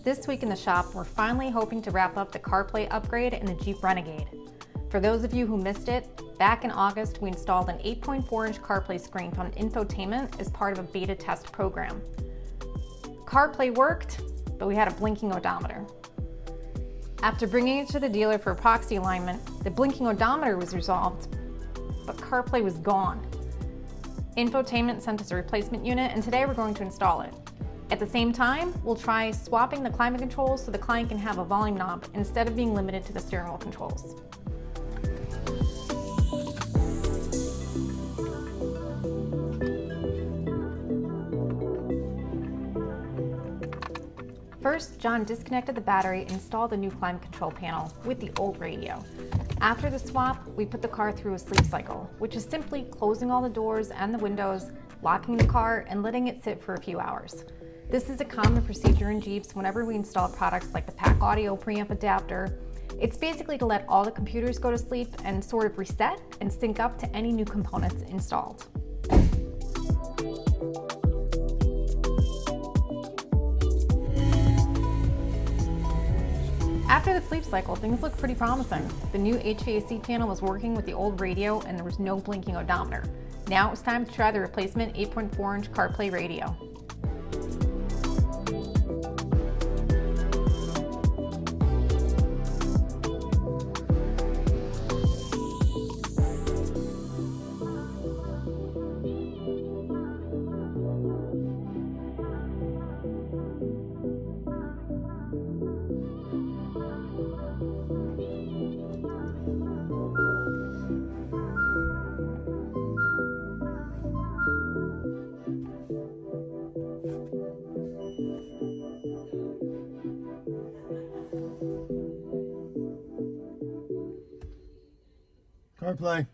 This week in the shop, we're finally hoping to wrap up the CarPlay upgrade in the Jeep Renegade. For those of you who missed it, back in August we installed an 8.4-inch CarPlay screen from Infotainment as part of a beta test program. CarPlay worked, but we had a blinking odometer. After bringing it to the dealer for proxy alignment, the blinking odometer was resolved, but CarPlay was gone. Infotainment sent us a replacement unit, and today we're going to install it. At the same time, we'll try swapping the climate controls so the client can have a volume knob instead of being limited to the steering wheel controls. First, John disconnected the battery and installed the new climate control panel with the old radio. After the swap, we put the car through a sleep cycle, which is simply closing all the doors and the windows, locking the car, and letting it sit for a few hours. This is a common procedure in Jeeps whenever we install products like the pack audio preamp adapter. It's basically to let all the computers go to sleep and sort of reset and sync up to any new components installed. After the sleep cycle, things looked pretty promising. The new HVAC panel was working with the old radio and there was no blinking odometer. Now it was time to try the replacement 8.4-inch CarPlay radio. CarPlay.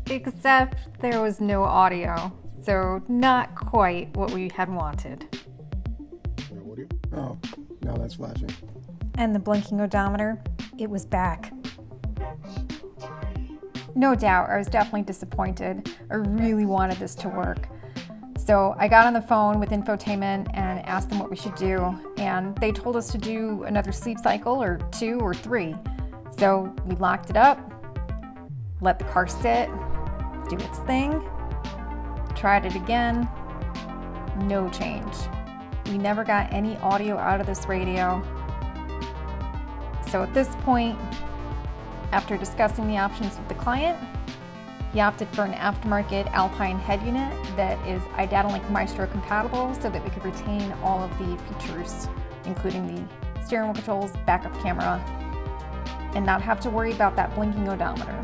Except there was no audio, so not quite what we had wanted. No audio? Oh, now that's flashing. And the blinking odometer, it was back. No doubt, I was definitely disappointed. I really wanted this to work. So I got on the phone with Infotainment and asked them what we should do, and they told us to do another sleep cycle or 2 or 3. So we locked it up, let the car sit, do its thing, tried it again, no change. We never got any audio out of this radio. So at this point, after discussing the options with the client, he opted for an aftermarket Alpine head unit that is iDatalink Maestro compatible so that we could retain all of the features, including the steering wheel controls, backup camera, and not have to worry about that blinking odometer.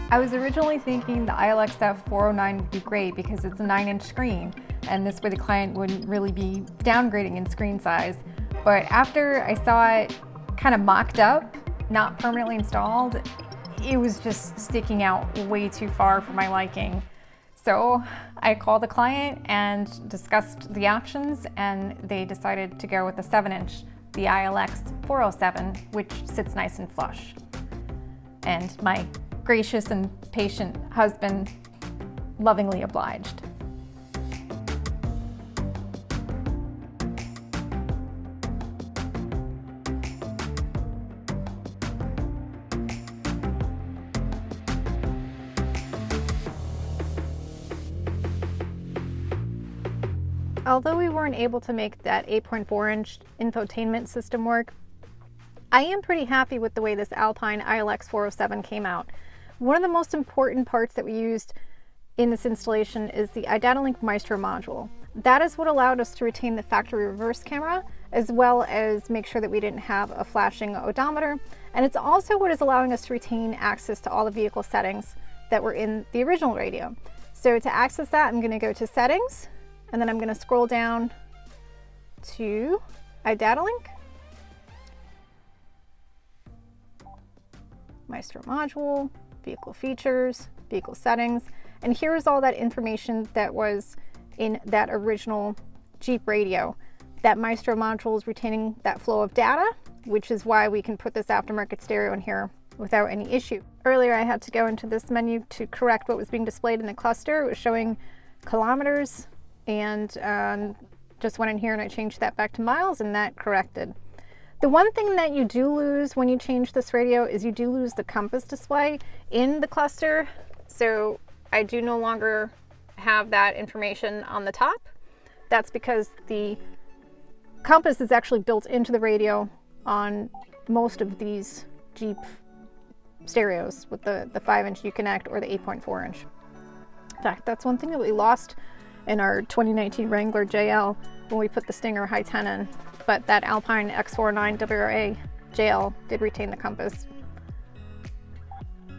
I was originally thinking the ILX409 would be great because it's a 9-inch screen, and this way the client wouldn't really be downgrading in screen size. But after I saw it kind of mocked up, not permanently installed, it was just sticking out way too far for my liking. So I called the client and discussed the options, and they decided to go with the 7-inch, the ILX407, which sits nice and flush. And my gracious and patient husband lovingly obliged. Although we weren't able to make that 8.4-inch infotainment system work, I am pretty happy with the way this Alpine ILX407 came out. One of the most important parts that we used in this installation is the iDatalink Maestro module. That is what allowed us to retain the factory reverse camera, as well as make sure that we didn't have a flashing odometer. And it's also what is allowing us to retain access to all the vehicle settings that were in the original radio. So to access that, I'm going to go to Settings, and then I'm going to scroll down to iDatalink, Maestro module, vehicle features, vehicle settings, and here's all that information that was in that original Jeep radio. That Maestro module is retaining that flow of data, which is why we can put this aftermarket stereo in here without any issue. Earlier I had to go into this menu to correct what was being displayed in the cluster. It was showing kilometers, and just went in here and I changed that back to miles, and that corrected. The one thing that you do lose when you change this radio is you do lose the compass display in the cluster. So I do no longer have that information on the top. That's because the compass is actually built into the radio on most of these Jeep stereos with the 5-inch Uconnect or the 8.4-inch. In fact, that's one thing that we lost in our 2019 Wrangler JL when we put the Stinger High 10 in, but that Alpine X49 WRA JL did retain the compass.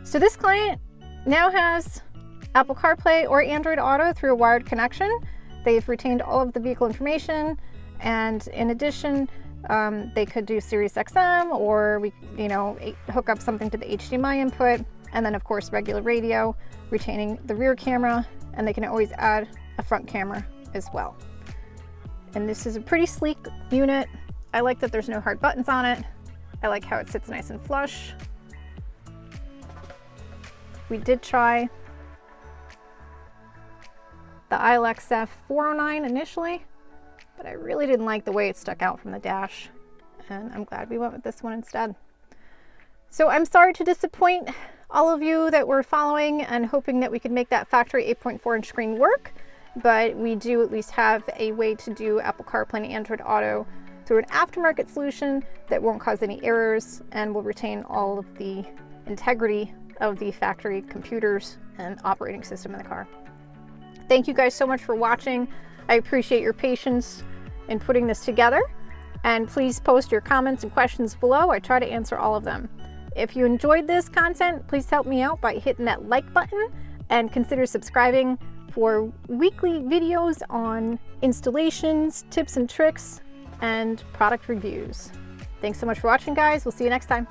So this client now has Apple CarPlay or Android Auto through a wired connection. They've retained all of the vehicle information, and in addition, they could do Sirius XM, or hook up something to the HDMI input, and then of course regular radio, retaining the rear camera, and they can always add a front camera as well. And this is a pretty sleek unit. I like that there's no hard buttons on it. I like how it sits nice and flush. We did try the ILX409 initially, but I really didn't like the way it stuck out from the dash, and I'm glad we went with this one instead. So I'm sorry to disappoint all of you that were following and hoping that we could make that factory 8.4-inch screen work, but we do at least have a way to do Apple CarPlay and Android Auto through an aftermarket solution that won't cause any errors and will retain all of the integrity of the factory computers and operating system in the car. Thank you guys so much for watching. I appreciate your patience in putting this together, and please post your comments and questions below. I try to answer all of them. If you enjoyed this content, please help me out by hitting that like button and consider subscribing for weekly videos on installations, tips and tricks, and product reviews. Thanks so much for watching, guys. We'll see you next time.